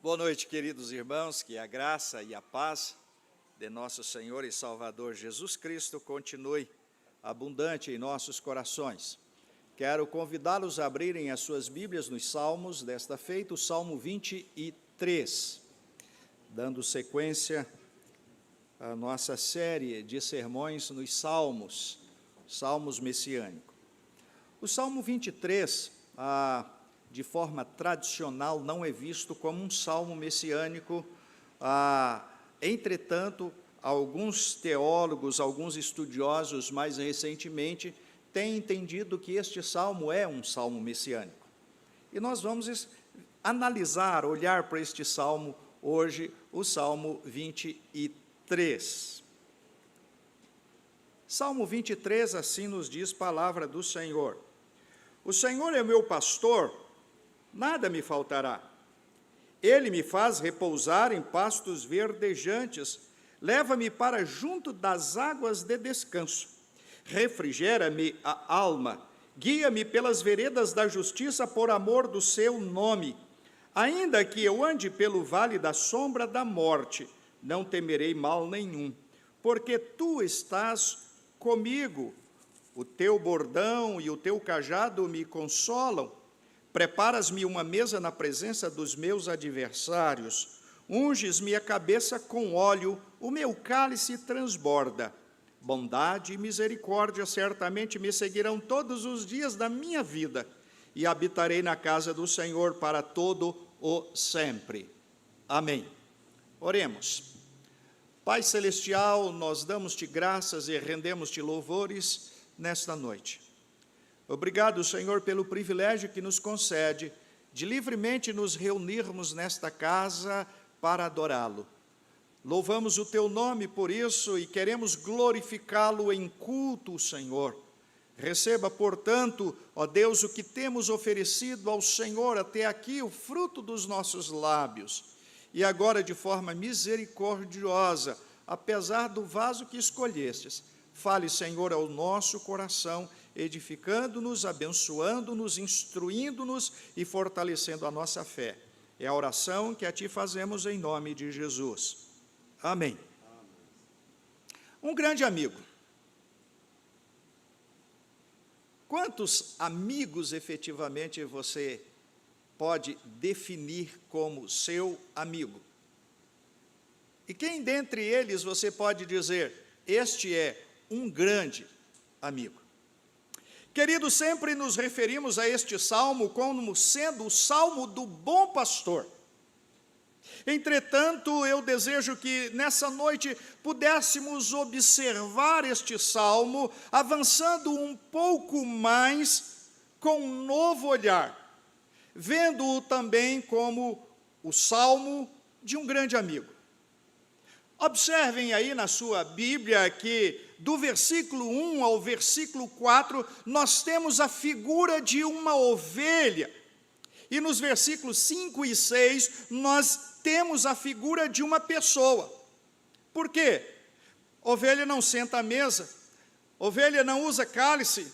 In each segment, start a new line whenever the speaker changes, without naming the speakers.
Boa noite, queridos irmãos, que a graça e a paz de nosso Senhor e Salvador Jesus Cristo continue abundante em nossos corações. Quero convidá-los a abrirem as suas Bíblias nos Salmos, desta feita o Salmo 23, dando sequência à nossa série de sermões nos Salmos, Salmos messiânicos. O Salmo 23, de forma tradicional, não é visto como um salmo messiânico. Entretanto, alguns teólogos, alguns estudiosos, mais recentemente, têm entendido que este salmo é um salmo messiânico. E nós vamos analisar, olhar para este salmo hoje, o Salmo 23. Salmo 23, assim nos diz a palavra do Senhor. O Senhor é meu pastor, nada me faltará. Ele me faz repousar em pastos verdejantes, leva-me para junto das águas de descanso. Refrigera-me a alma, guia-me pelas veredas da justiça por amor do seu nome. Ainda que eu ande pelo vale da sombra da morte, não temerei mal nenhum, porque tu estás comigo. O teu bordão e o teu cajado me consolam. Preparas-me uma mesa na presença dos meus adversários. Unges-me a cabeça com óleo, o meu cálice transborda. Bondade e misericórdia certamente me seguirão todos os dias da minha vida, e habitarei na casa do Senhor para todo o sempre. Amém. Oremos. Pai celestial, nós damos-te graças e rendemos-te louvores nesta noite. Obrigado, Senhor, pelo privilégio que nos concede de livremente nos reunirmos nesta casa para adorá-lo. Louvamos o teu nome por isso e queremos glorificá-lo em culto, Senhor. Receba, portanto, ó Deus, o que temos oferecido ao Senhor até aqui, o fruto dos nossos lábios. E agora, de forma misericordiosa, apesar do vaso que escolhestes, fale, Senhor, ao nosso coração, edificando-nos, abençoando-nos, instruindo-nos e fortalecendo a nossa fé. É a oração que a Ti fazemos em nome de Jesus. Amém. Um grande amigo. Quantos amigos efetivamente você pode definir como seu amigo? E quem dentre eles você pode dizer, este é um grande amigo? Queridos, sempre nos referimos a este salmo como sendo o salmo do bom pastor. Entretanto, eu desejo que nessa noite pudéssemos observar este salmo, avançando um pouco mais com um novo olhar, vendo-o também como o salmo de um grande amigo. Observem aí na sua Bíblia que do versículo 1 ao versículo 4, nós temos a figura de uma ovelha. E nos versículos 5 e 6, nós temos a figura de uma pessoa. Por quê? Ovelha não senta à mesa, ovelha não usa cálice,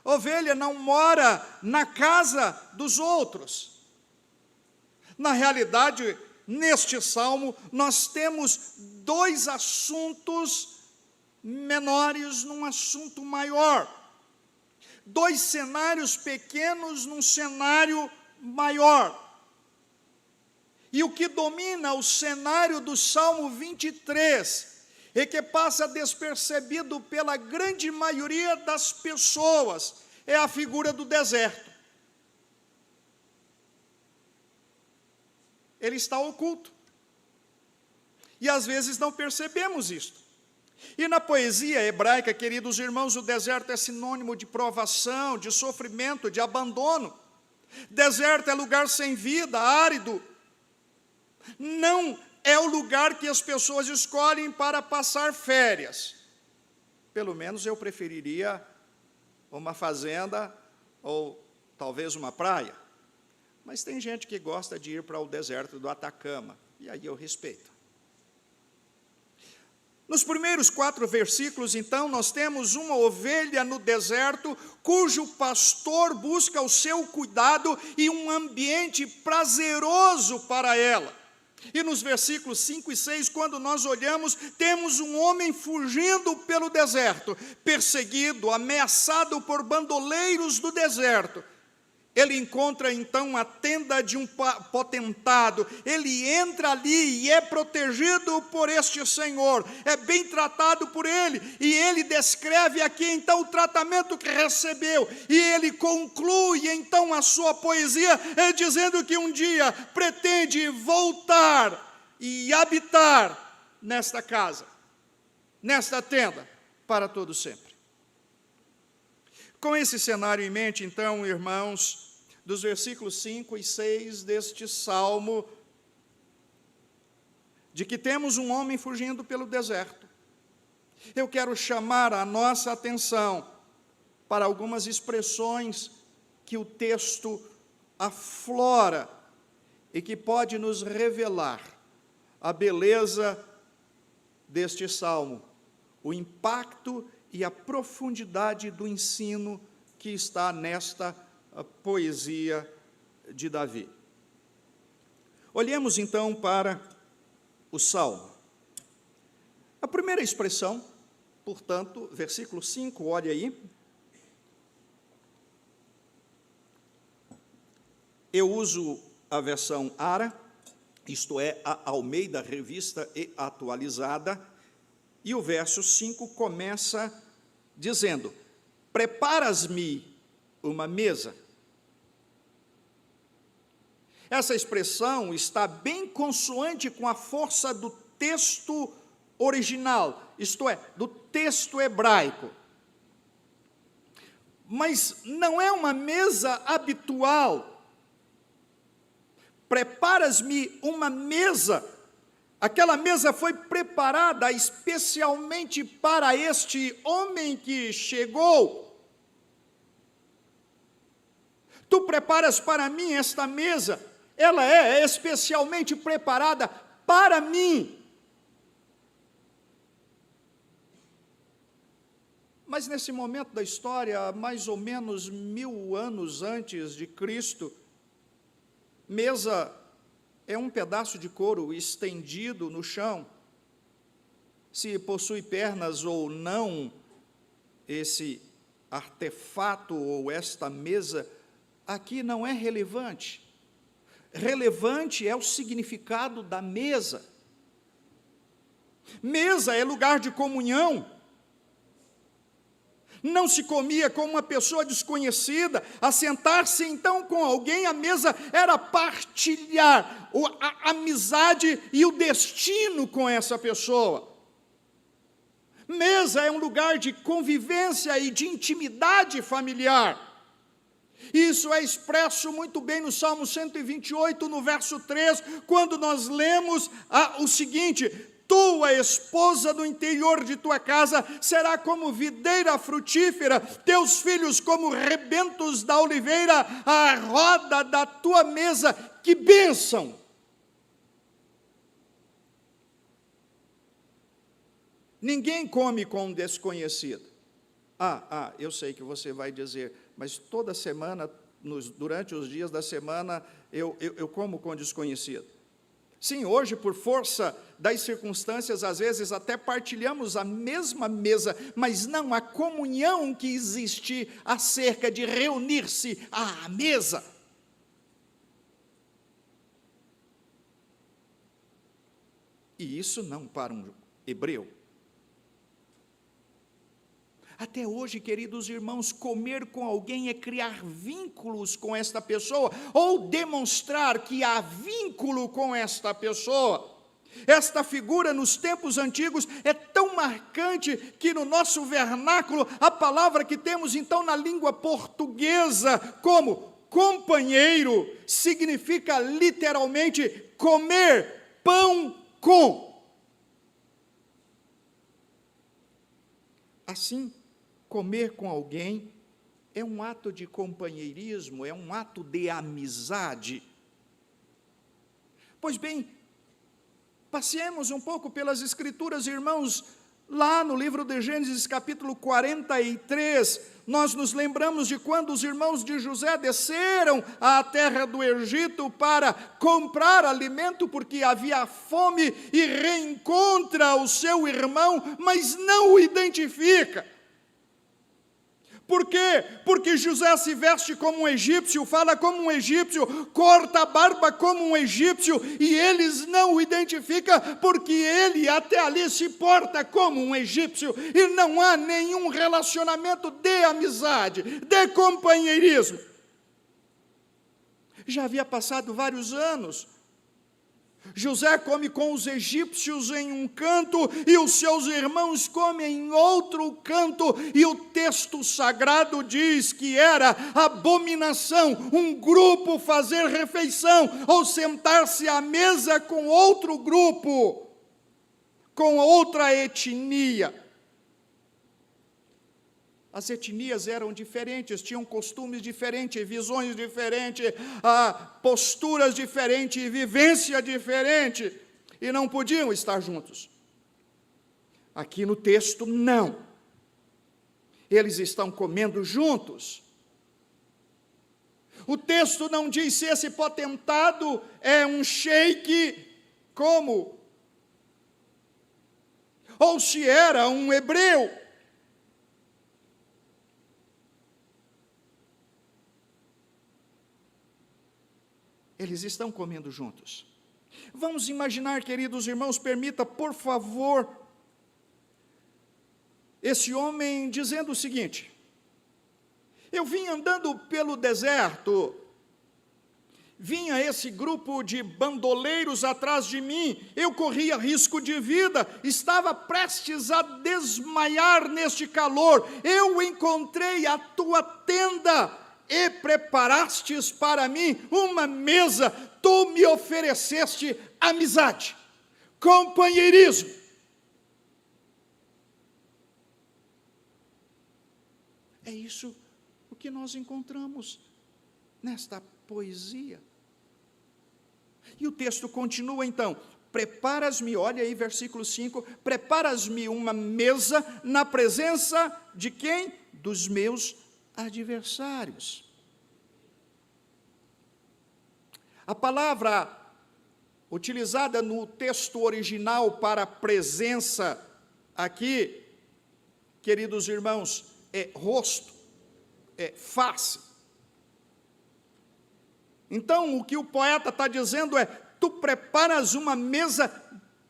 ovelha não mora na casa dos outros. Na realidade, neste salmo, nós temos dois assuntos menores num assunto maior. Dois cenários pequenos num cenário maior. E o que domina o cenário do Salmo 23 e que passa despercebido pela grande maioria das pessoas é a figura do deserto. Ele está oculto. E às vezes não percebemos isto. E na poesia hebraica, queridos irmãos, o deserto é sinônimo de provação, de sofrimento, de abandono. Deserto é lugar sem vida, árido. Não é o lugar que as pessoas escolhem para passar férias. Pelo menos eu preferiria uma fazenda ou talvez uma praia. Mas tem gente que gosta de ir para o deserto do Atacama, e aí eu respeito. Nos primeiros 4 versículos, então, nós temos uma ovelha no deserto, cujo pastor busca o seu cuidado e um ambiente prazeroso para ela. E nos versículos 5 e 6, quando nós olhamos, temos um homem fugindo pelo deserto, perseguido, ameaçado por bandoleiros do deserto. Ele encontra então a tenda de um potentado, ele entra ali e é protegido por este Senhor, é bem tratado por ele, e ele descreve aqui então o tratamento que recebeu, e ele conclui então a sua poesia, dizendo que um dia pretende voltar e habitar nesta casa, nesta tenda, para todo sempre. Com esse cenário em mente, então, irmãos, dos versículos 5 e 6 deste salmo, de que temos um homem fugindo pelo deserto, eu quero chamar a nossa atenção para algumas expressões que o texto aflora e que pode nos revelar a beleza deste salmo, o impacto e a profundidade do ensino que está nesta poesia de Davi. Olhemos então para o salmo. A primeira expressão, portanto, versículo 5, olha aí. Eu uso a versão ARA, isto é, a Almeida Revista e Atualizada, e o verso 5 começa dizendo: preparas-me uma mesa. Essa expressão está bem consoante com a força do texto original, isto é, do texto hebraico. Mas não é uma mesa habitual. Preparas-me uma mesa. Aquela mesa foi preparada especialmente para este homem que chegou. Tu preparas para mim esta mesa, ela é especialmente preparada para mim. Mas nesse momento da história, mais ou menos 1000 anos antes de Cristo, mesa é um pedaço de couro estendido no chão. Se possui pernas ou não, esse artefato ou esta mesa, aqui não é relevante. Relevante é o significado da mesa. Mesa é lugar de comunhão. Não se comia com uma pessoa desconhecida, assentar-se então com alguém, a mesa era partilhar a amizade e o destino com essa pessoa. Mesa é um lugar de convivência e de intimidade familiar. Isso é expresso muito bem no Salmo 128, no verso 3, quando nós lemos o seguinte: tua esposa do interior de tua casa será como videira frutífera, teus filhos como rebentos da oliveira, à roda da tua mesa, que bênção! Ninguém come com um desconhecido. Eu sei que você vai dizer, mas toda semana, durante os dias da semana, eu como com desconhecido. Sim, hoje, por força das circunstâncias, às vezes até partilhamos a mesma mesa, mas não a comunhão que existe acerca de reunir-se à mesa. E isso não para um hebreu. Até hoje, queridos irmãos, comer com alguém é criar vínculos com esta pessoa, ou demonstrar que há vínculo com esta pessoa. Esta figura, nos tempos antigos, é tão marcante que no nosso vernáculo, a palavra que temos então na língua portuguesa como companheiro, significa literalmente comer pão com. Assim, comer com alguém é um ato de companheirismo, é um ato de amizade. Pois bem, passeemos um pouco pelas Escrituras, irmãos. Lá no livro de Gênesis, capítulo 43, nós nos lembramos de quando os irmãos de José desceram à terra do Egito para comprar alimento, porque havia fome, e reencontra o seu irmão, mas não o identifica. Por quê? Porque José se veste como um egípcio, fala como um egípcio, corta a barba como um egípcio, e eles não o identificam, porque ele até ali se porta como um egípcio, e não há nenhum relacionamento de amizade, de companheirismo. Já havia passado vários anos. José come com os egípcios em um canto e os seus irmãos comem em outro canto, e o texto sagrado diz que era abominação um grupo fazer refeição ou sentar-se à mesa com outro grupo, com outra etnia. As etnias eram diferentes, tinham costumes diferentes, visões diferentes, posturas diferentes, vivência diferente, e não podiam estar juntos. Aqui no texto, não. Eles estão comendo juntos. O texto não diz se esse potentado é um sheik, como, ou se era um hebreu. Eles estão comendo juntos. Vamos imaginar, queridos irmãos, permita, por favor, esse homem dizendo o seguinte: eu vim andando pelo deserto, vinha esse grupo de bandoleiros atrás de mim, eu corria risco de vida, estava prestes a desmaiar neste calor, eu encontrei a tua tenda, e preparastes para mim uma mesa, tu me ofereceste amizade, companheirismo. É isso o que nós encontramos nesta poesia. E o texto continua então: preparas-me, olha aí versículo 5, preparas-me uma mesa na presença de quem? Dos meus adversários. A palavra utilizada no texto original para presença aqui, queridos irmãos, é rosto, é face. Então, o que o poeta está dizendo é: tu preparas uma mesa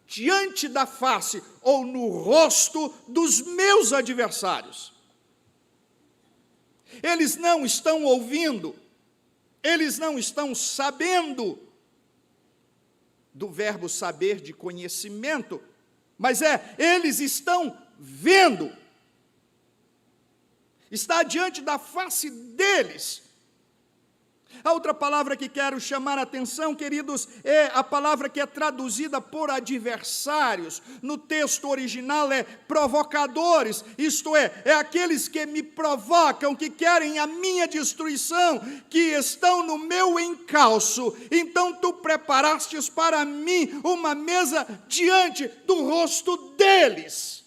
diante da face, ou no rosto dos meus adversários. Eles não estão ouvindo, eles não estão sabendo, do verbo saber de conhecimento, mas eles estão vendo, está diante da face deles. A outra palavra que quero chamar a atenção, queridos, é a palavra que é traduzida por adversários. No texto original é provocadores, isto é aqueles que me provocam, que querem a minha destruição, que estão no meu encalço. Então tu preparastes para mim uma mesa diante do rosto deles.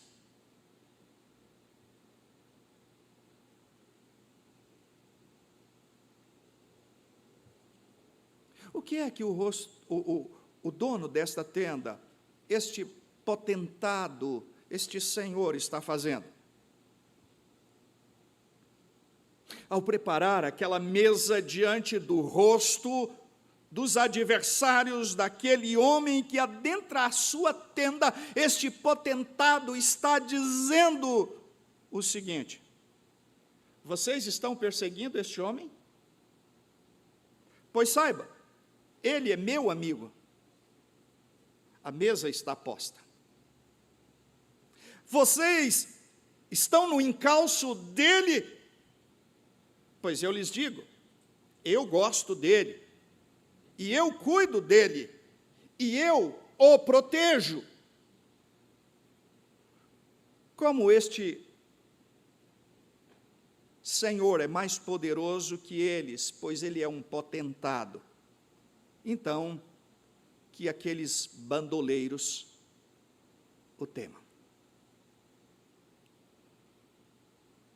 O que é que o dono desta tenda, este potentado, este senhor está fazendo? Ao preparar aquela mesa diante do rosto dos adversários daquele homem que adentra a sua tenda, este potentado está dizendo o seguinte: vocês estão perseguindo este homem? Pois saiba, ele é meu amigo. A mesa está posta. Vocês estão no encalço dele? Pois eu lhes digo, eu gosto dele, e eu cuido dele, e eu o protejo. Como este Senhor é mais poderoso que eles, pois ele é um potentado, então, que aqueles bandoleiros o temam.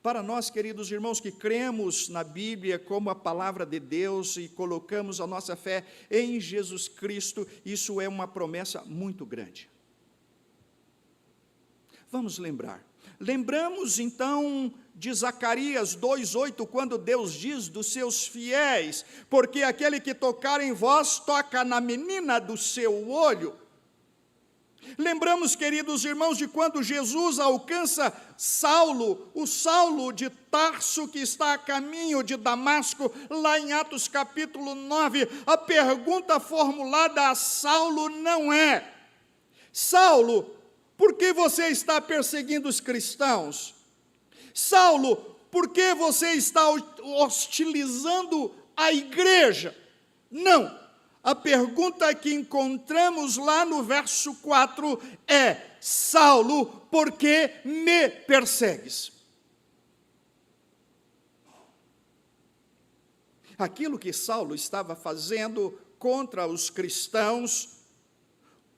Para nós, queridos irmãos, que cremos na Bíblia como a palavra de Deus e colocamos a nossa fé em Jesus Cristo, isso é uma promessa muito grande. Vamos lembrar. Lembramos então de Zacarias 2:8, quando Deus diz dos seus fiéis: porque aquele que tocar em vós, toca na menina do seu olho. Lembramos, queridos irmãos, de quando Jesus alcança Saulo, o Saulo de Tarso, que está a caminho de Damasco, lá em Atos capítulo 9, a pergunta formulada a Saulo não é: Saulo, por que você está perseguindo os cristãos? Saulo, por que você está hostilizando a igreja? Não. A pergunta que encontramos lá no verso 4 é: Saulo, por que me persegues? Aquilo que Saulo estava fazendo contra os cristãos,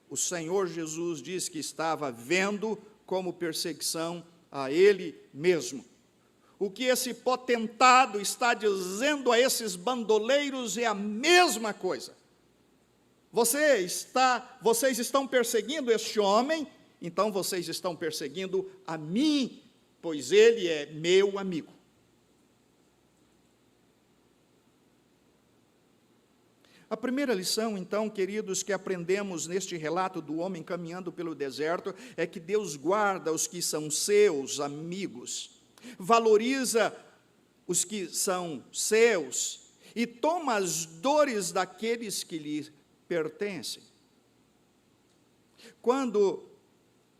o Senhor Jesus diz que estava vendo como perseguição a ele mesmo. O que esse potentado está dizendo a esses bandoleiros é a mesma coisa. Vocês estão perseguindo este homem, então vocês estão perseguindo a mim, pois ele é meu amigo. A primeira lição, então, queridos, que aprendemos neste relato do homem caminhando pelo deserto, é que Deus guarda os que são seus amigos, valoriza os que são seus e toma as dores daqueles que lhe pertencem. Quando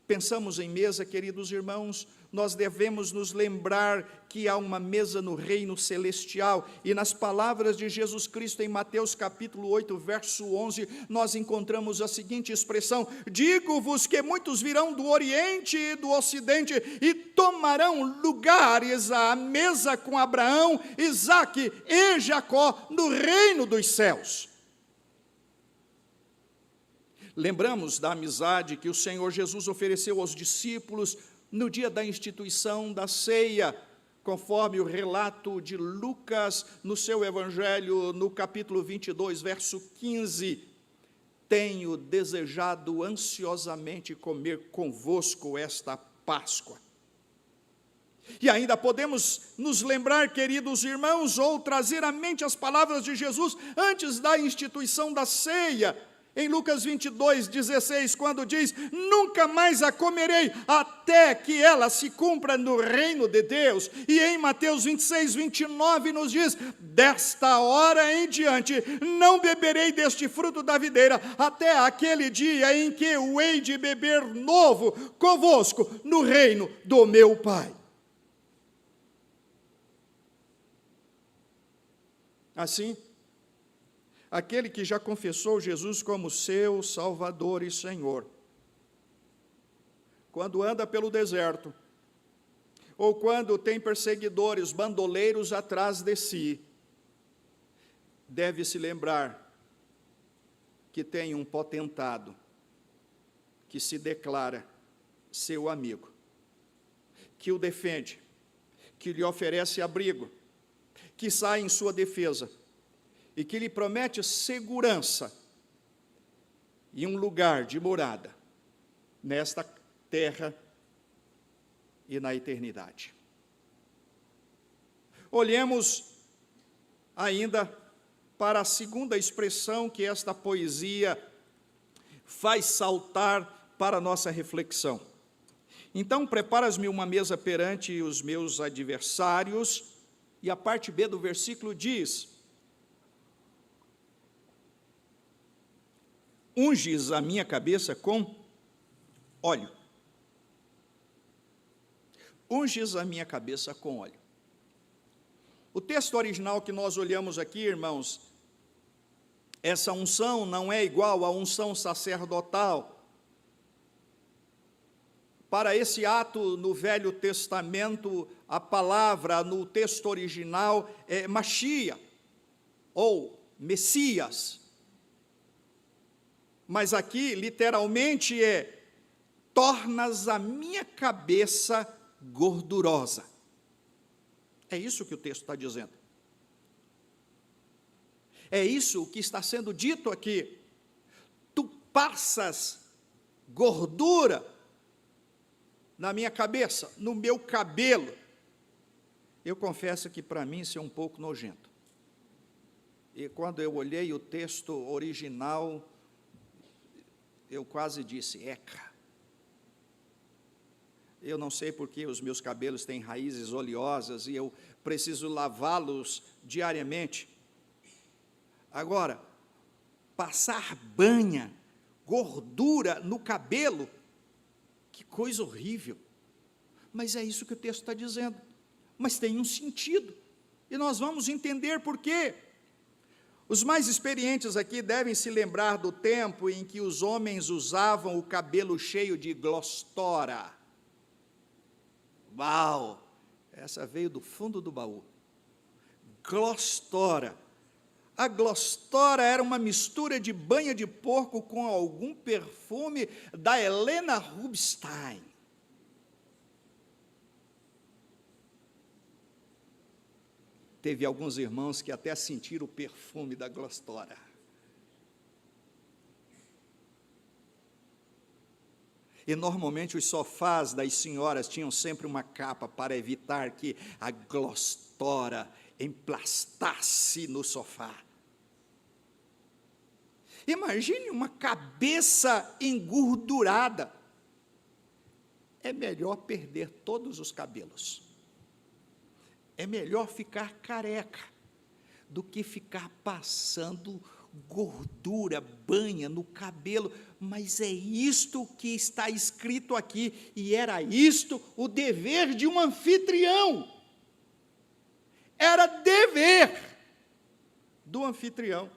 pensamos em mesa, queridos irmãos, nós devemos nos lembrar que há uma mesa no reino celestial, e nas palavras de Jesus Cristo em Mateus capítulo 8, verso 11, nós encontramos a seguinte expressão: digo-vos que muitos virão do oriente e do ocidente e tomarão lugares à mesa com Abraão, Isaque e Jacó no reino dos céus. Lembramos da amizade que o Senhor Jesus ofereceu aos discípulos no dia da instituição da ceia, conforme o relato de Lucas no seu evangelho, no capítulo 22, verso 15. Tenho desejado ansiosamente comer convosco esta Páscoa. E ainda podemos nos lembrar, queridos irmãos, ou trazer à mente as palavras de Jesus antes da instituição da ceia, em Lucas 22, 16, quando diz: nunca mais a comerei, até que ela se cumpra no reino de Deus. E em Mateus 26, 29, nos diz: desta hora em diante, não beberei deste fruto da videira, até aquele dia em que o hei de beber novo convosco no reino do meu Pai. Assim, aquele que já confessou Jesus como seu Salvador e Senhor, quando anda pelo deserto, ou quando tem perseguidores, bandoleiros atrás de si, deve se lembrar que tem um potentado que se declara seu amigo, que o defende, que lhe oferece abrigo, que sai em sua defesa, e que lhe promete segurança e um lugar de morada nesta terra e na eternidade. Olhemos ainda para a segunda expressão que esta poesia faz saltar para a nossa reflexão. Então, preparas-me uma mesa perante os meus adversários, e a parte B do versículo diz: unges a minha cabeça com óleo. Unges a minha cabeça com óleo. O texto original que nós olhamos aqui, irmãos, essa unção não é igual à unção sacerdotal. Para esse ato no Velho Testamento, a palavra no texto original é Machia, ou Messias. Mas aqui, literalmente, tornas a minha cabeça gordurosa. É isso que o texto está dizendo. É isso que está sendo dito aqui. Tu passas gordura na minha cabeça, no meu cabelo. Eu confesso que para mim isso é um pouco nojento. E quando eu olhei o texto original, eu quase disse, eca. Eu não sei porque os meus cabelos têm raízes oleosas e eu preciso lavá-los diariamente. Agora, passar banha, gordura no cabelo, que coisa horrível. Mas é isso que o texto está dizendo. Mas tem um sentido, e nós vamos entender por quê. Os mais experientes aqui devem se lembrar do tempo em que os homens usavam o cabelo cheio de glostora. Uau! Essa veio do fundo do baú. Glostora. A glostora era uma mistura de banha de porco com algum perfume da Helena Rubinstein. Teve alguns irmãos que até sentiram o perfume da glostora. E normalmente os sofás das senhoras tinham sempre uma capa para evitar que a glostora emplastasse no sofá. Imagine uma cabeça engordurada. É melhor perder todos os cabelos. É melhor ficar careca do que ficar passando gordura, banha no cabelo. Mas é isto que está escrito aqui, e era isto o dever de um anfitrião. Era dever do anfitrião.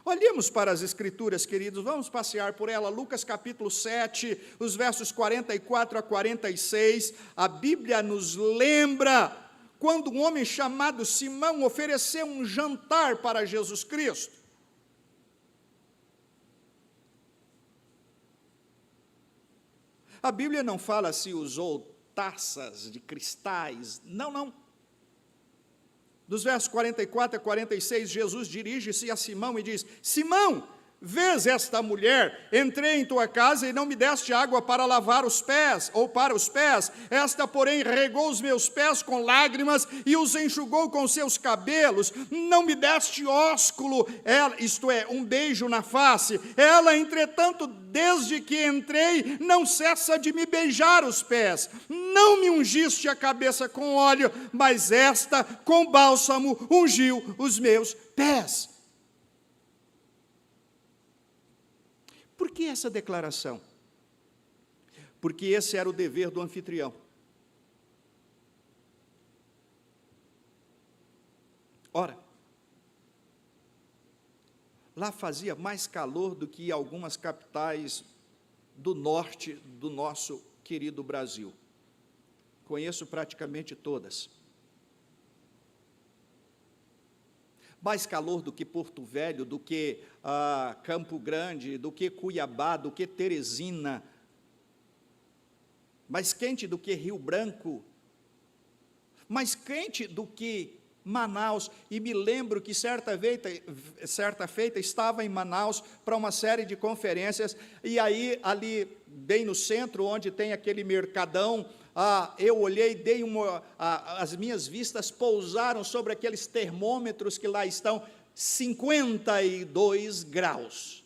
Olhemos para as Escrituras, queridos, vamos passear por ela. Lucas capítulo 7, os versos 44 a 46, a Bíblia nos lembra quando um homem chamado Simão ofereceu um jantar para Jesus Cristo. A Bíblia não fala se usou taças de cristais, não. Dos versos 44 a 46, Jesus dirige-se a Simão e diz, Simão, vês esta mulher? Entrei em tua casa e não me deste água para lavar os pés, ou para os pés. Esta, porém, regou os meus pés com lágrimas e os enxugou com seus cabelos. Não me deste ósculo, isto é, um beijo na face. Ela, entretanto, desde que entrei, não cessa de me beijar os pés. Não me ungiste a cabeça com óleo, mas esta, com bálsamo, ungiu os meus pés. Por que essa declaração? Porque esse era o dever do anfitrião. Ora, lá fazia mais calor do que algumas capitais do norte do nosso querido Brasil. Conheço praticamente todas. Mais calor do que Porto Velho, do que Campo Grande, do que Cuiabá, do que Teresina. Mais quente do que Rio Branco. Mais quente do que Manaus. E me lembro que certa feita estava em Manaus para uma série de conferências, e aí ali bem no centro, onde tem aquele mercadão, eu olhei, as minhas vistas pousaram sobre aqueles termômetros que lá estão, 52 graus.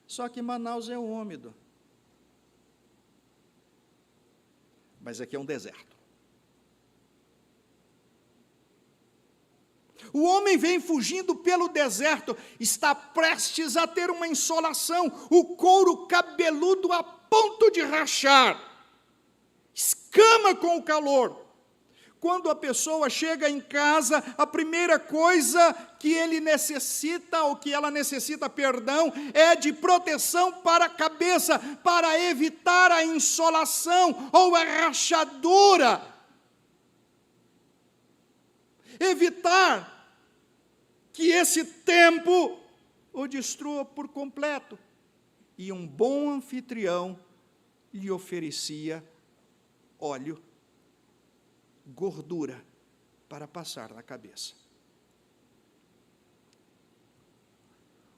Só que Manaus é úmido. Mas aqui é um deserto. O homem vem fugindo pelo deserto, está prestes a ter uma insolação, o couro cabeludo a ponto de rachar, escama com o calor. Quando a pessoa chega em casa, a primeira coisa que ele necessita, ou que ela necessita, perdão, é de proteção para a cabeça, para evitar a insolação ou a rachadura. Evitar que esse tempo o destrua por completo. E um bom anfitrião lhe oferecia óleo gordura para passar na cabeça.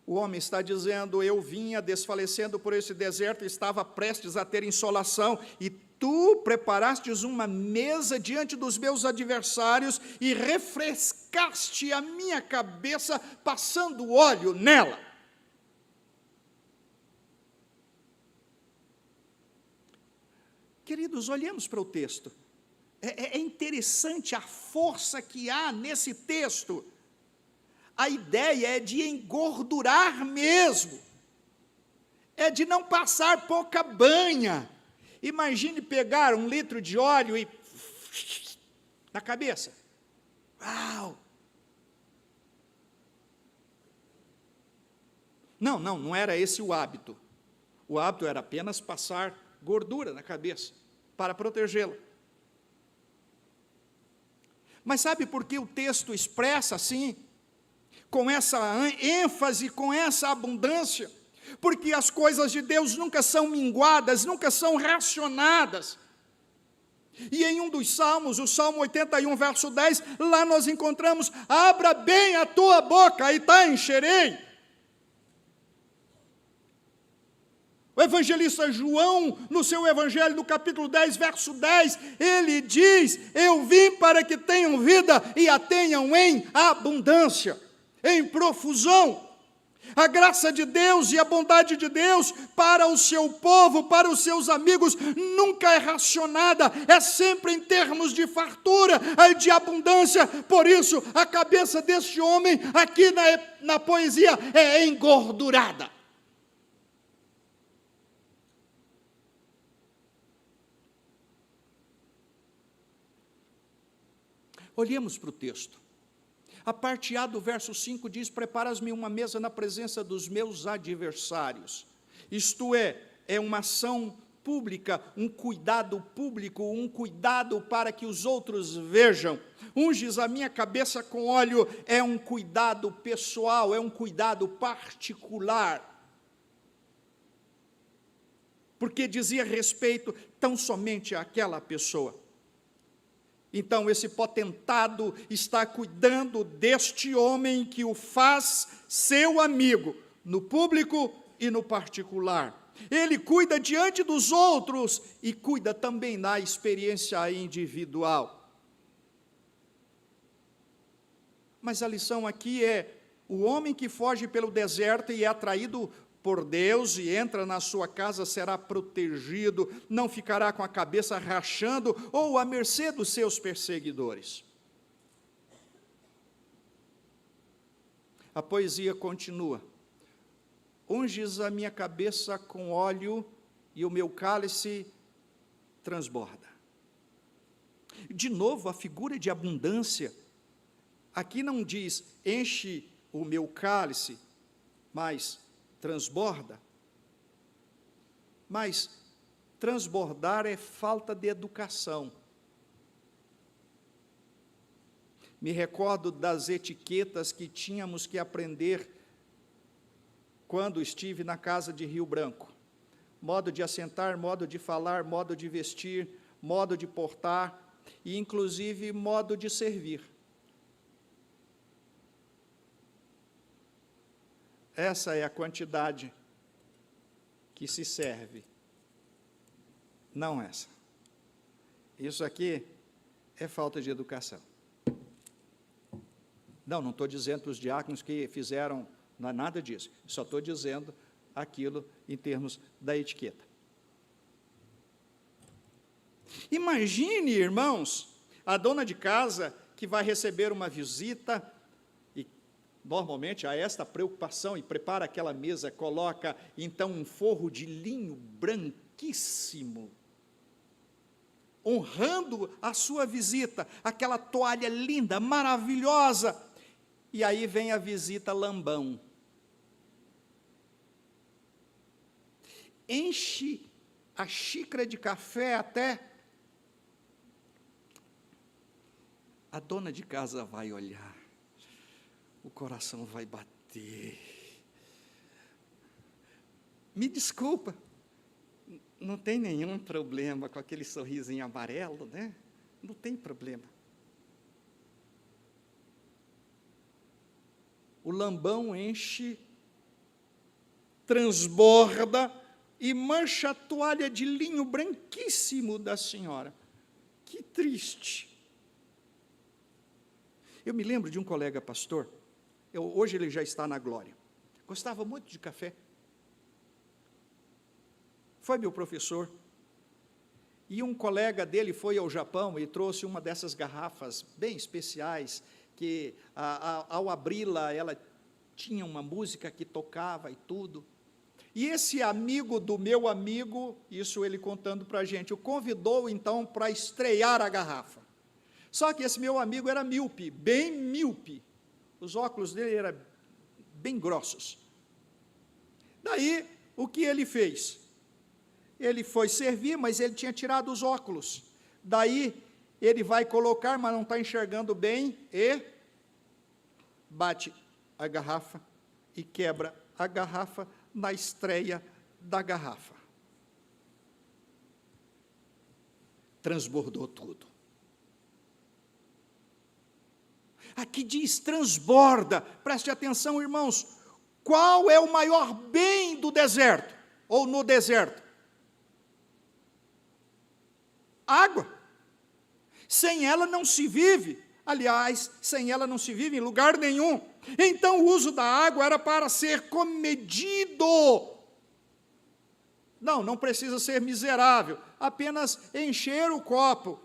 O homem está dizendo: eu vinha desfalecendo por esse deserto, estava prestes a ter insolação, e tu preparastes uma mesa diante dos meus adversários e refrescaste a minha cabeça passando óleo nela. Queridos, olhemos para o texto. É interessante a força que há nesse texto. A ideia é de engordurar mesmo, é de não passar pouca banha. Imagine pegar 1 litro de óleo e na cabeça. Uau! Não era esse o hábito. O hábito era apenas passar gordura na cabeça para protegê-la. Mas sabe por que o texto expressa assim? Com essa ênfase, com essa abundância, porque as coisas de Deus nunca são minguadas, nunca são racionadas. E em um dos salmos, o Salmo 81, verso 10, lá nós encontramos: abra bem a tua boca e te encherei. O evangelista João, no seu evangelho, no capítulo 10, verso 10, ele diz: eu vim para que tenham vida e a tenham em abundância, em profusão. A graça de Deus e a bondade de Deus para o seu povo, para os seus amigos, nunca é racionada, é sempre em termos de fartura, de abundância. Por isso, a cabeça deste homem, aqui na poesia, é engordurada. Olhemos para o texto. A parte A do verso 5 diz: preparas-me uma mesa na presença dos meus adversários. Isto é uma ação pública, um cuidado público, um cuidado para que os outros vejam. Unges a minha cabeça com óleo, é um cuidado pessoal, é um cuidado particular. Porque dizia respeito tão somente àquela pessoa. Então, esse potentado está cuidando deste homem que o faz seu amigo, no público e no particular. Ele cuida diante dos outros e cuida também na experiência individual. Mas a lição aqui é: o homem que foge pelo deserto e é atraído por Deus e entra na sua casa será protegido, não ficará com a cabeça rachando ou à mercê dos seus perseguidores. A poesia continua: unges a minha cabeça com óleo e o meu cálice transborda. De novo, a figura de abundância. Aqui não diz enche o meu cálice, mas transborda. Mas transbordar é falta de educação. Me recordo das etiquetas que tínhamos que aprender quando estive na casa de Rio Branco. Modo de assentar, modo de falar, modo de vestir, modo de portar e, inclusive, modo de servir. Essa é a quantidade que se serve, não essa. Isso aqui é falta de educação. Não estou dizendo para os diáconos que fizeram, não é nada disso, só estou dizendo aquilo em termos da etiqueta. Imagine, irmãos, a dona de casa que vai receber uma visita. Normalmente há esta preocupação e prepara aquela mesa, coloca então um forro de linho branquíssimo, honrando a sua visita, aquela toalha linda, maravilhosa, e aí vem a visita lambão. Enche a xícara de café até a dona de casa vai olhar. O coração vai bater. Me desculpa, não tem nenhum problema com aquele sorrisinho amarelo, né? Não tem problema. O lambão enche, transborda e mancha a toalha de linho branquíssimo da senhora. Que triste. Eu me lembro de um colega pastor, hoje ele já está na glória, gostava muito de café. Foi meu professor. E um colega dele foi ao Japão e trouxe uma dessas garrafas bem especiais, que ao abri-la, ela tinha uma música que tocava e tudo. E esse amigo do meu amigo, isso ele contando para a gente, o convidou então para estrear a garrafa. Só que esse meu amigo era míope, bem míope. Os óculos dele eram bem grossos. Daí, o que ele fez? Ele foi servir, mas ele tinha tirado os óculos. Daí, ele vai colocar, mas não está enxergando bem, e bate a garrafa e quebra a garrafa na estreia da garrafa. Transbordou tudo. Aqui diz transborda. Preste atenção, irmãos. Qual é o maior bem do deserto? Ou no deserto? Água. Sem ela não se vive. Aliás, sem ela não se vive em lugar nenhum. Então o uso da água era para ser comedido. Não precisa ser miserável, apenas encher o copo.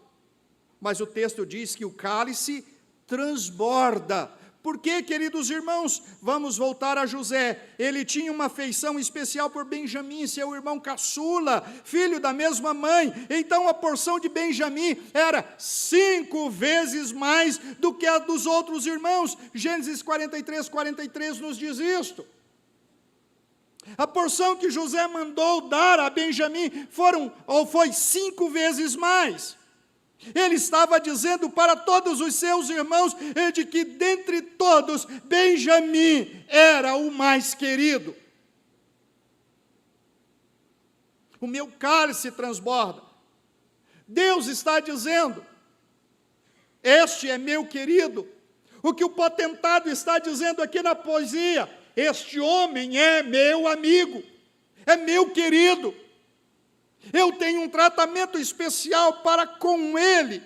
Mas o texto diz que o cálice transborda. Por quê, queridos irmãos? Vamos voltar a José. Ele tinha uma afeição especial por Benjamim, seu irmão caçula, filho da mesma mãe. Então a porção de Benjamim era 5 vezes mais do que a dos outros irmãos. Gênesis 43 nos diz isto. A porção que José mandou dar a Benjamim foi 5 vezes mais. Ele estava dizendo para todos os seus irmãos de que dentre todos Benjamim era o mais querido. O meu cálice transborda. Deus está dizendo: este é meu querido. O que o potentado está dizendo aqui na poesia: este homem é meu amigo, é meu querido. Eu tenho um tratamento especial para com ele.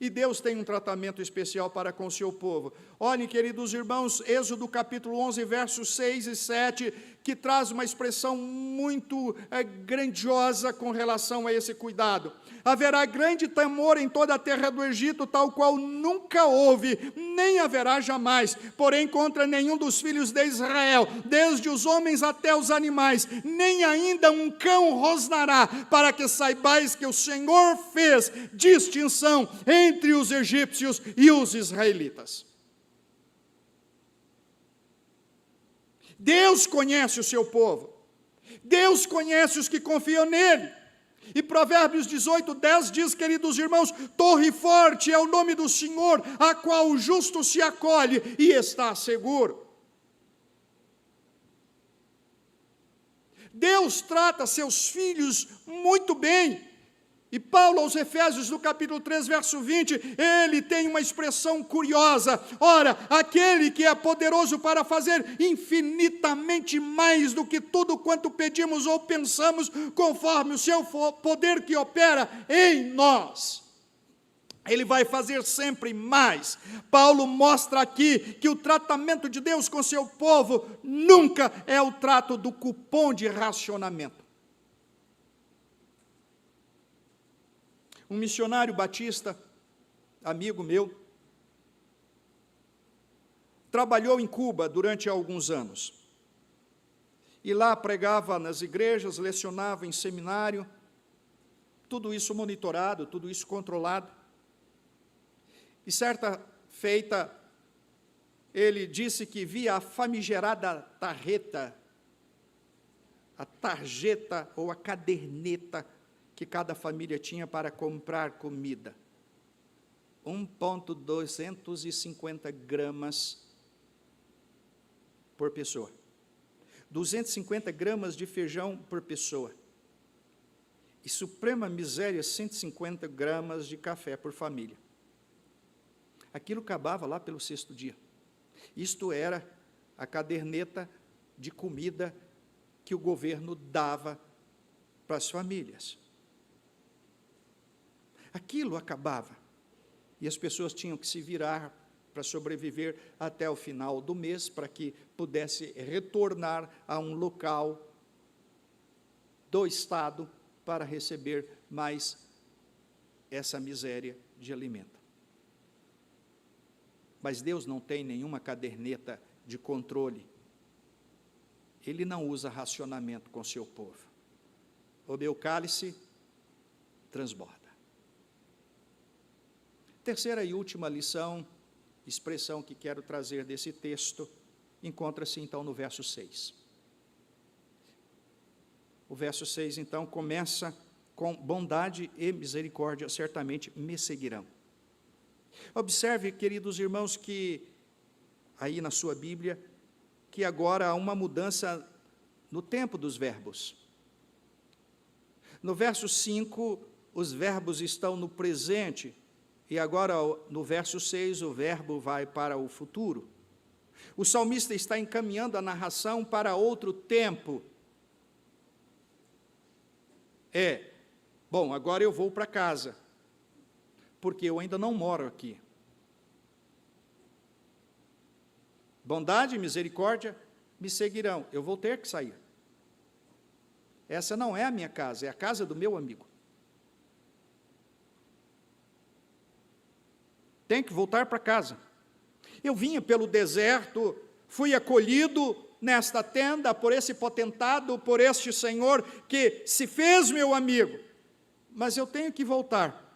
E Deus tem um tratamento especial para com o seu povo. Olhem, queridos irmãos, Êxodo capítulo 11, versos 6 e 7, que traz uma expressão muito grandiosa com relação a esse cuidado. Haverá grande temor em toda a terra do Egito, tal qual nunca houve, nem haverá jamais, porém contra nenhum dos filhos de Israel, desde os homens até os animais, nem ainda um cão rosnará, para que saibais que o Senhor fez distinção entre os egípcios e os israelitas. Deus conhece o seu povo. Deus conhece os que confiam nele. E Provérbios 18:10 diz, queridos irmãos, torre forte é o nome do Senhor, a qual o justo se acolhe e está seguro. Deus trata seus filhos muito bem. E Paulo aos Efésios, no capítulo 3, verso 20, ele tem uma expressão curiosa. Ora, aquele que é poderoso para fazer infinitamente mais do que tudo quanto pedimos ou pensamos, conforme o seu poder que opera em nós. Ele vai fazer sempre mais. Paulo mostra aqui que o tratamento de Deus com seu povo nunca é o trato do cupom de racionamento. Um missionário batista, amigo meu, trabalhou em Cuba durante alguns anos. E lá pregava nas igrejas, lecionava em seminário, tudo isso monitorado, tudo isso controlado. E certa feita, ele disse que via a famigerada a tarjeta ou a caderneta que cada família tinha para comprar comida. 1,250 gramas por pessoa. 250 gramas de feijão por pessoa. e suprema miséria, 150 gramas de café por família. Aquilo acabava lá pelo 6º dia. Isto era a caderneta de comida que o governo dava para as famílias. Aquilo acabava. E as pessoas tinham que se virar para sobreviver até o final do mês, para que pudesse retornar a um local do Estado para receber mais essa miséria de alimento. Mas Deus não tem nenhuma caderneta de controle. Ele não usa racionamento com seu povo. O meu cálice transborda. Terceira e última lição, expressão que quero trazer desse texto, encontra-se então no verso 6. O verso 6 então começa com: bondade e misericórdia certamente me seguirão. Observe, queridos irmãos, que aí na sua Bíblia, que agora há uma mudança no tempo dos verbos. No verso 5, os verbos estão no presente, e agora no verso 6 o verbo vai para o futuro. O salmista está encaminhando a narração para outro tempo. Bom, agora eu vou para casa, porque eu ainda não moro aqui. Bondade e misericórdia me seguirão. Eu vou ter que sair. Essa não é a minha casa, é a casa do meu amigo. Tem que voltar para casa. Eu vinha pelo deserto, fui acolhido nesta tenda por esse potentado, por este Senhor que se fez meu amigo, mas eu tenho que voltar.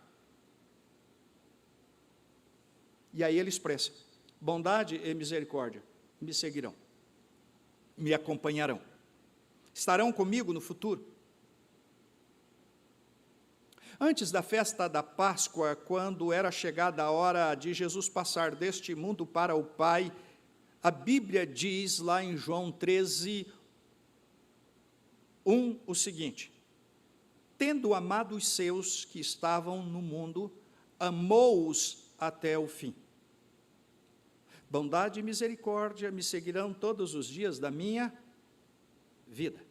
E aí ele expressa: bondade e misericórdia me seguirão, me acompanharão, estarão comigo no futuro. Antes da festa da Páscoa, quando era chegada a hora de Jesus passar deste mundo para o Pai, a Bíblia diz lá em João 13, 1, o seguinte: tendo amado os seus que estavam no mundo, amou-os até o fim. Bondade e misericórdia me seguirão todos os dias da minha vida.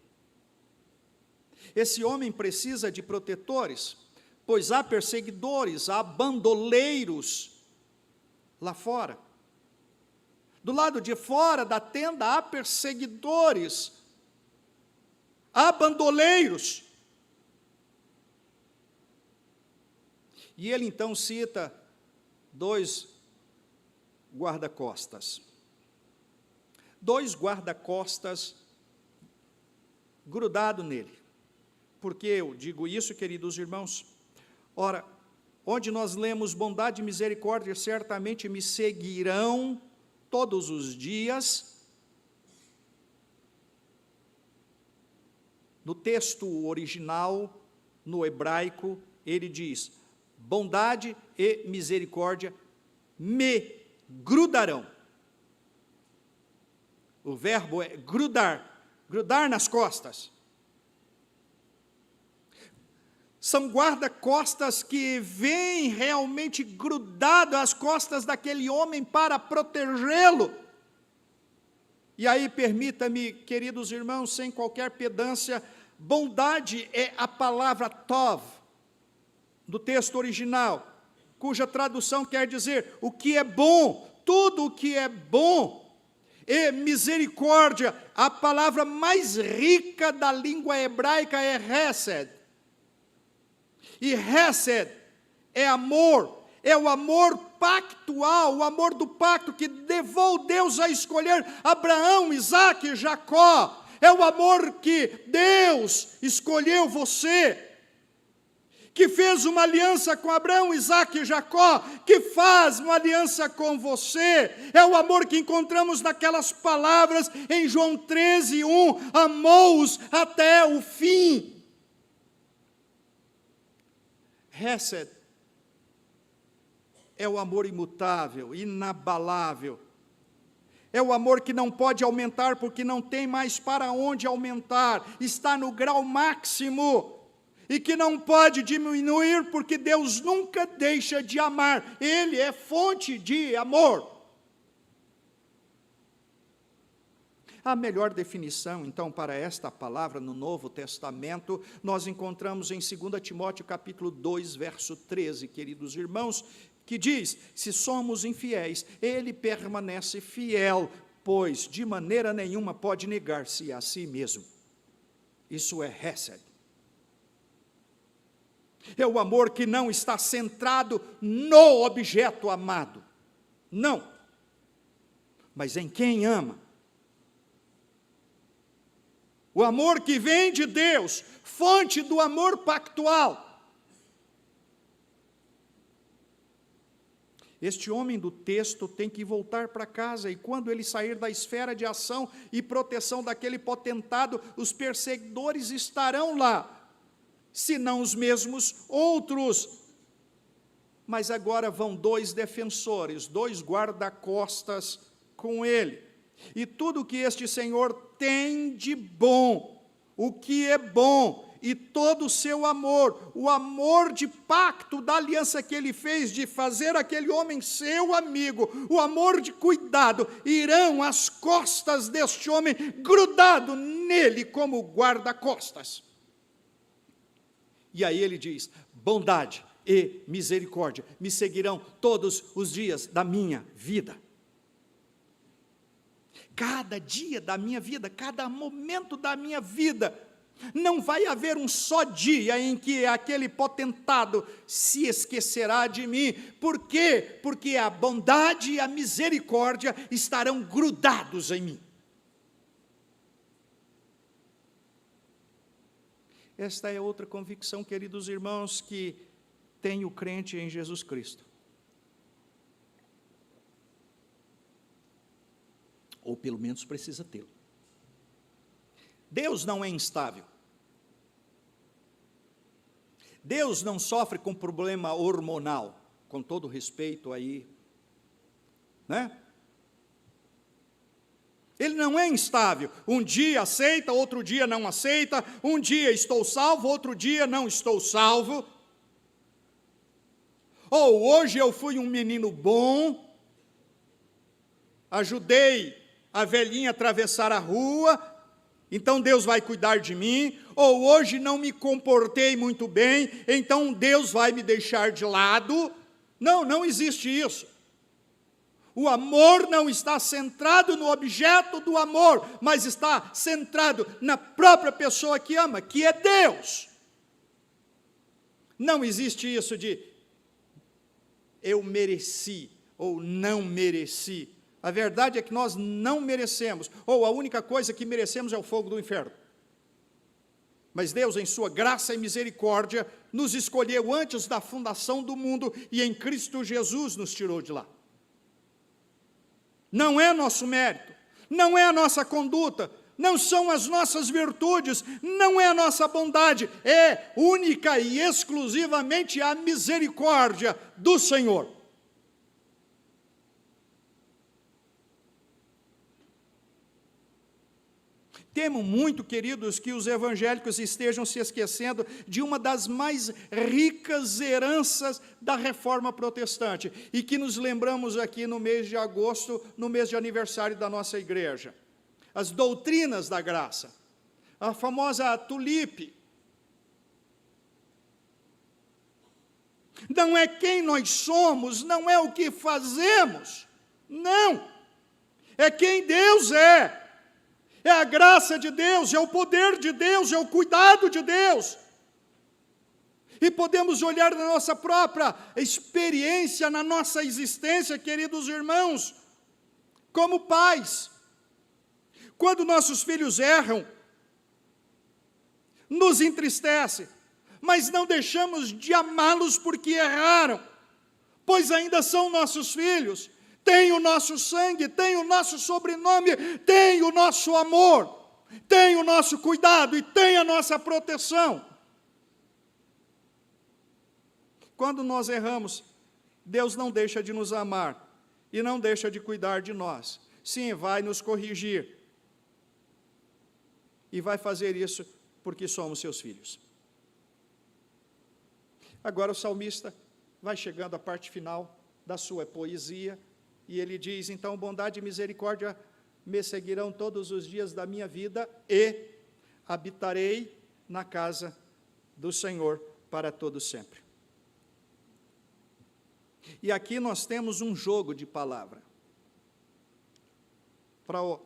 Esse homem precisa de protetores, pois há perseguidores, há bandoleiros lá fora. Do lado de fora da tenda há perseguidores, há bandoleiros. E ele então cita 2 guarda-costas. 2 guarda-costas grudado nele. Por que eu digo isso, queridos irmãos? Ora, onde nós lemos bondade e misericórdia certamente me seguirão todos os dias, no texto original, no hebraico, ele diz: bondade e misericórdia me grudarão. O verbo é grudar, grudar nas costas. São guarda-costas que vêm realmente grudado às costas daquele homem para protegê-lo. E aí, permita-me, queridos irmãos, sem qualquer pedância, bondade é a palavra tov, do texto original, cuja tradução quer dizer o que é bom, tudo o que é bom. E misericórdia, a palavra mais rica da língua hebraica é hesed. E hesed é amor, é o amor pactual, o amor do pacto que levou Deus a escolher Abraão, Isaque e Jacó. É o amor que Deus escolheu você, que fez uma aliança com Abraão, Isaque e Jacó, que faz uma aliança com você. É o amor que encontramos naquelas palavras em João 13, 1, amou-os até o fim. Hesed é o amor imutável, inabalável. É o amor que não pode aumentar porque não tem mais para onde aumentar. Está no grau máximo. e que não pode diminuir, porque Deus nunca deixa de amar. Ele é fonte de amor. A melhor definição, então, para esta palavra no Novo Testamento, nós encontramos em 2 Timóteo capítulo 2, verso 13, queridos irmãos, que diz: se somos infiéis, ele permanece fiel, pois de maneira nenhuma pode negar-se a si mesmo. Isso é Hesed. É o amor que não está centrado no objeto amado, não, mas em quem ama. O amor que vem de Deus, fonte do amor pactual. Este homem do texto tem que voltar para casa, e quando ele sair da esfera de ação e proteção daquele potentado, os perseguidores estarão lá, se não os mesmos outros. Mas agora vão 2 defensores, 2 guarda-costas com ele. E tudo que este Senhor tem de bom, o que é bom, e todo o seu amor, o amor de pacto da aliança que ele fez, de fazer aquele homem seu amigo, o amor de cuidado, irão às costas deste homem, grudado nele como guarda-costas. E aí ele diz: bondade e misericórdia me seguirão todos os dias da minha vida. Cada dia da minha vida, cada momento da minha vida, não vai haver um só dia em que aquele potentado se esquecerá de mim. Por quê? Porque a bondade e a misericórdia estarão grudados em mim. Esta é outra convicção, queridos irmãos, que tem o crente em Jesus Cristo. Ou pelo menos precisa tê-lo. Deus não é instável. Deus não sofre com problema hormonal, com todo respeito aí, né? Ele não é instável. Um dia aceita, outro dia não aceita. Um dia estou salvo, outro dia não estou salvo. Ou hoje eu fui um menino bom, ajudei a velhinha atravessar a rua, então Deus vai cuidar de mim. Ou hoje não me comportei muito bem, então Deus vai me deixar de lado. Não, não existe isso. O amor não está centrado no objeto do amor, mas está centrado na própria pessoa que ama, que é Deus. Não existe isso de eu mereci ou não mereci. A verdade é que nós não merecemos, ou a única coisa que merecemos é o fogo do inferno. Mas Deus, em sua graça e misericórdia, nos escolheu antes da fundação do mundo, e em Cristo Jesus nos tirou de lá. Não é nosso mérito, não é a nossa conduta, não são as nossas virtudes, não é a nossa bondade, é única e exclusivamente a misericórdia do Senhor. Temo muito, queridos, que os evangélicos estejam se esquecendo de uma das mais ricas heranças da reforma protestante, e que nos lembramos aqui no mês de agosto, no mês de aniversário da nossa igreja. As doutrinas da graça, a famosa tulipe. Não é quem nós somos, não é o que fazemos, não, é quem Deus é. É a graça de Deus, é o poder de Deus, é o cuidado de Deus. E podemos olhar na nossa própria experiência, na nossa existência, queridos irmãos, como pais. Quando nossos filhos erram, nos entristece, mas não deixamos de amá-los porque erraram, pois ainda são nossos filhos. Tem o nosso sangue, tem o nosso sobrenome, tem o nosso amor, tem o nosso cuidado e tem a nossa proteção. Quando nós erramos, Deus não deixa de nos amar e não deixa de cuidar de nós. Sim, vai nos corrigir. E vai fazer isso porque somos seus filhos. Agora o salmista vai chegando à parte final da sua poesia, e ele diz, então, bondade e misericórdia me seguirão todos os dias da minha vida, e habitarei na casa do Senhor para todo sempre. E aqui nós temos um jogo de palavra.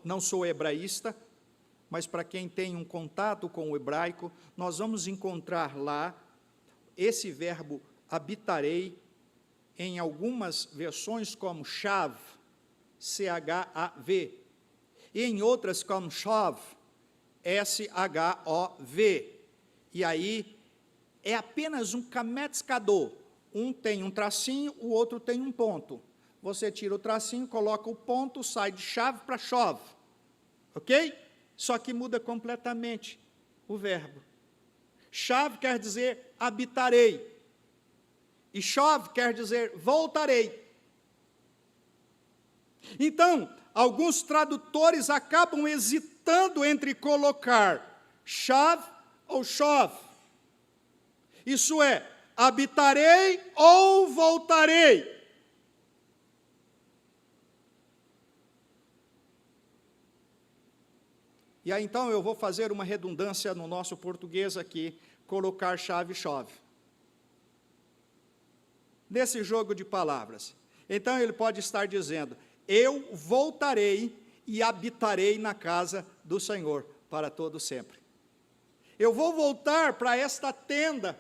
Não sou hebraísta, mas para quem tem um contato com o hebraico, nós vamos encontrar lá esse verbo habitarei em algumas versões como chav, C-H-A-V, e em outras como shov, S-H-O-V. E aí é apenas um kametz kador. Um tem um tracinho, o outro tem um ponto. Você tira o tracinho, coloca o ponto, sai de chave para shov. Ok? Só que muda completamente o verbo. Chave quer dizer habitarei. E shov quer dizer voltarei. Então, alguns tradutores acabam hesitando entre colocar shav ou shov. Isso é, habitarei ou voltarei. E aí, então, eu vou fazer uma redundância no nosso português aqui, colocar chave e chove. Nesse jogo de palavras. Então, ele pode estar dizendo, eu voltarei e habitarei na casa do Senhor para todo sempre. Eu vou voltar para esta tenda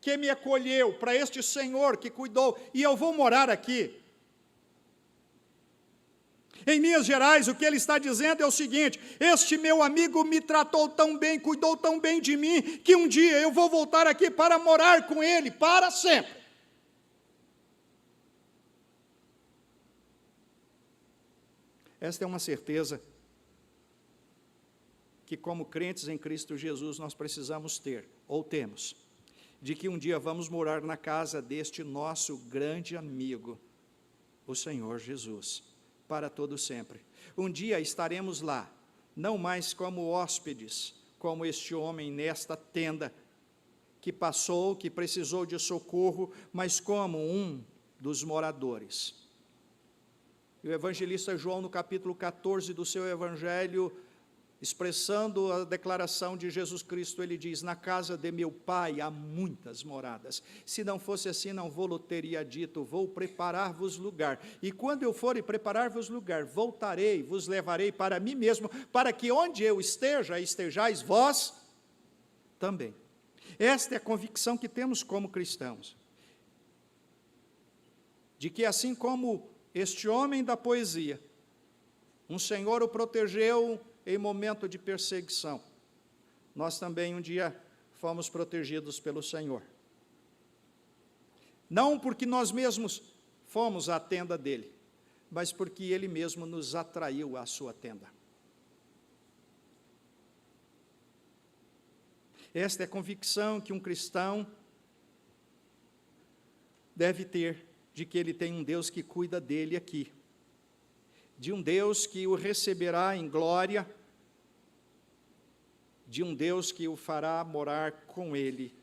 que me acolheu, para este Senhor que cuidou, e eu vou morar aqui. Em linhas gerais, o que ele está dizendo é o seguinte, este meu amigo me tratou tão bem, cuidou tão bem de mim, que um dia eu vou voltar aqui para morar com ele, para sempre. Esta é uma certeza que, como crentes em Cristo Jesus, nós precisamos ter, ou temos, de que um dia vamos morar na casa deste nosso grande amigo, o Senhor Jesus, para todo sempre. Um dia estaremos lá, não mais como hóspedes, como este homem nesta tenda, que passou, que precisou de socorro, mas como um dos moradores. E o evangelista João, no capítulo 14 do seu evangelho, expressando a declaração de Jesus Cristo, ele diz, na casa de meu Pai há muitas moradas. Se não fosse assim, não vou-lo teria dito, vou preparar-vos lugar. E quando eu for e preparar-vos lugar, voltarei, vos levarei para mim mesmo, para que onde eu esteja, estejais vós também. Esta é a convicção que temos como cristãos. De que assim como este homem da poesia, um Senhor o protegeu em momento de perseguição, nós também um dia fomos protegidos pelo Senhor. Não porque nós mesmos fomos à tenda dele, mas porque ele mesmo nos atraiu à sua tenda. Esta é a convicção que um cristão deve ter, de que ele tem um Deus que cuida dele aqui, de um Deus que o receberá em glória, de um Deus que o fará morar com ele,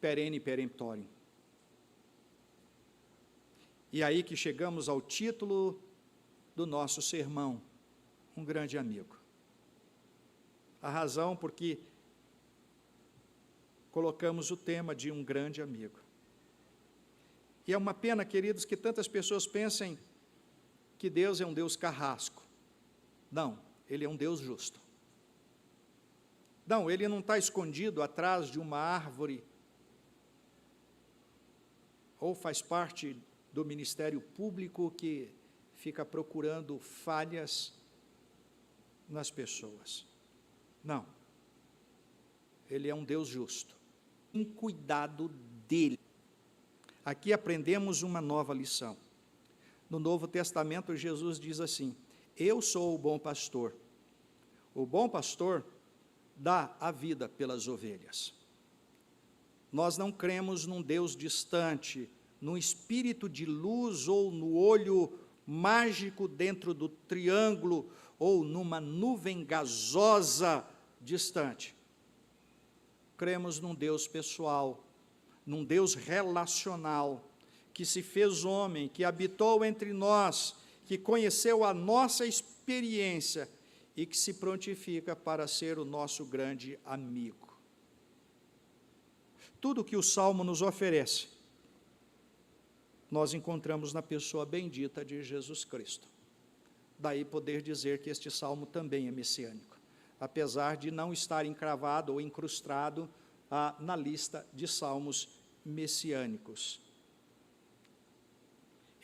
perene peremptório. E aí que chegamos ao título do nosso sermão, um grande amigo. A razão porque colocamos o tema de um grande amigo. E é uma pena, queridos, que tantas pessoas pensem que Deus é um Deus carrasco. Não, Ele é um Deus justo. Não, Ele não está escondido atrás de uma árvore, ou faz parte do ministério público que fica procurando falhas nas pessoas. Não, Ele é um Deus justo. Em cuidado dEle. Aqui aprendemos uma nova lição. No Novo Testamento, Jesus diz assim, eu sou o bom pastor. O bom pastor dá a vida pelas ovelhas. Nós não cremos num Deus distante, num espírito de luz ou no olho mágico dentro do triângulo ou numa nuvem gasosa distante. Cremos num Deus pessoal, num Deus relacional, que se fez homem, que habitou entre nós, que conheceu a nossa experiência e que se prontifica para ser o nosso grande amigo. Tudo que o Salmo nos oferece, nós encontramos na pessoa bendita de Jesus Cristo. Daí poder dizer que este Salmo também é messiânico, apesar de não estar encravado ou incrustado na lista de salmos messiânicos.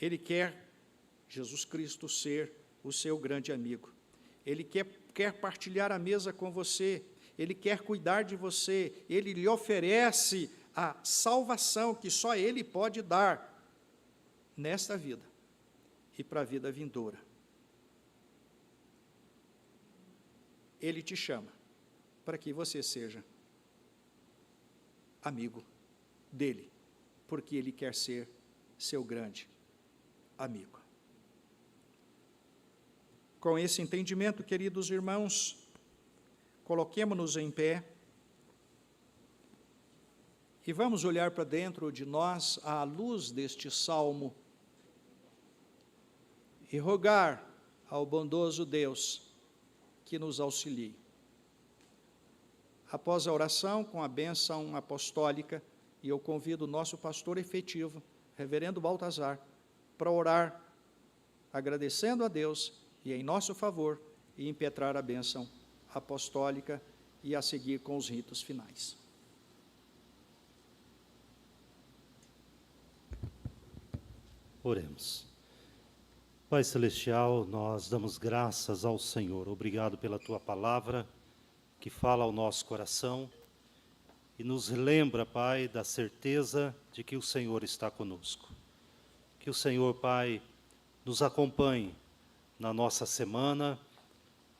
Ele quer, Jesus Cristo, ser o seu grande amigo. Ele quer partilhar a mesa com você, Ele quer cuidar de você, Ele lhe oferece a salvação que só Ele pode dar nesta vida e para a vida vindoura. Ele te chama para que você seja amigo dele, porque Ele quer ser seu grande amigo. Com esse entendimento, queridos irmãos, coloquemo-nos em pé e vamos olhar para dentro de nós à luz deste salmo e rogar ao bondoso Deus que nos auxilie. Após a oração, com a bênção apostólica, e eu convido o nosso pastor efetivo, reverendo Baltazar, para orar, agradecendo a Deus e em nosso favor, e impetrar a bênção apostólica e a seguir com os ritos finais.
Oremos. Pai Celestial, nós damos graças ao Senhor. Obrigado pela Tua palavra, que fala ao nosso coração e nos lembra, Pai, da certeza de que o Senhor está conosco. Que o Senhor, Pai, nos acompanhe na nossa semana,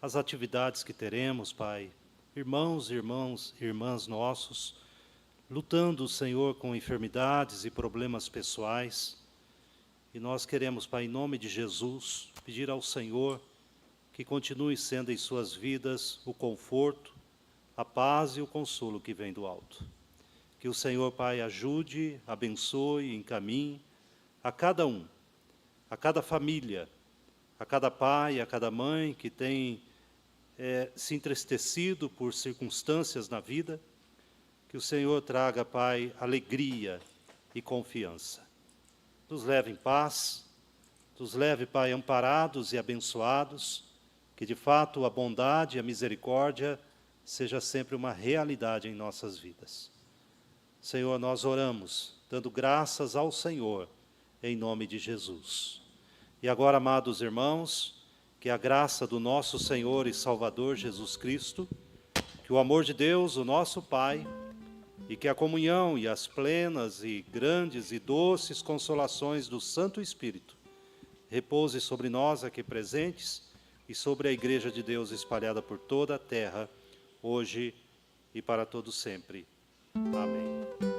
as atividades que teremos, Pai. Irmãos, irmãs nossos, lutando, Senhor, com enfermidades e problemas pessoais. E nós queremos, Pai, em nome de Jesus, pedir ao Senhor que continue sendo em suas vidas o conforto, a paz e o consolo que vem do alto. Que o Senhor, Pai, ajude, abençoe, encaminhe a cada um, a cada família, a cada pai, a cada mãe que tem se entristecido por circunstâncias na vida. Que o Senhor traga, Pai, alegria e confiança. Nos leve em paz, nos leve, Pai, amparados e abençoados, que de fato a bondade e a misericórdia seja sempre uma realidade em nossas vidas. Senhor, nós oramos, dando graças ao Senhor, em nome de Jesus. E agora, amados irmãos, que a graça do nosso Senhor e Salvador Jesus Cristo, que o amor de Deus, o nosso Pai, e que a comunhão e as plenas e grandes e doces consolações do Santo Espírito repouse sobre nós aqui presentes e sobre a Igreja de Deus espalhada por toda a terra, hoje e para todo sempre. Amém.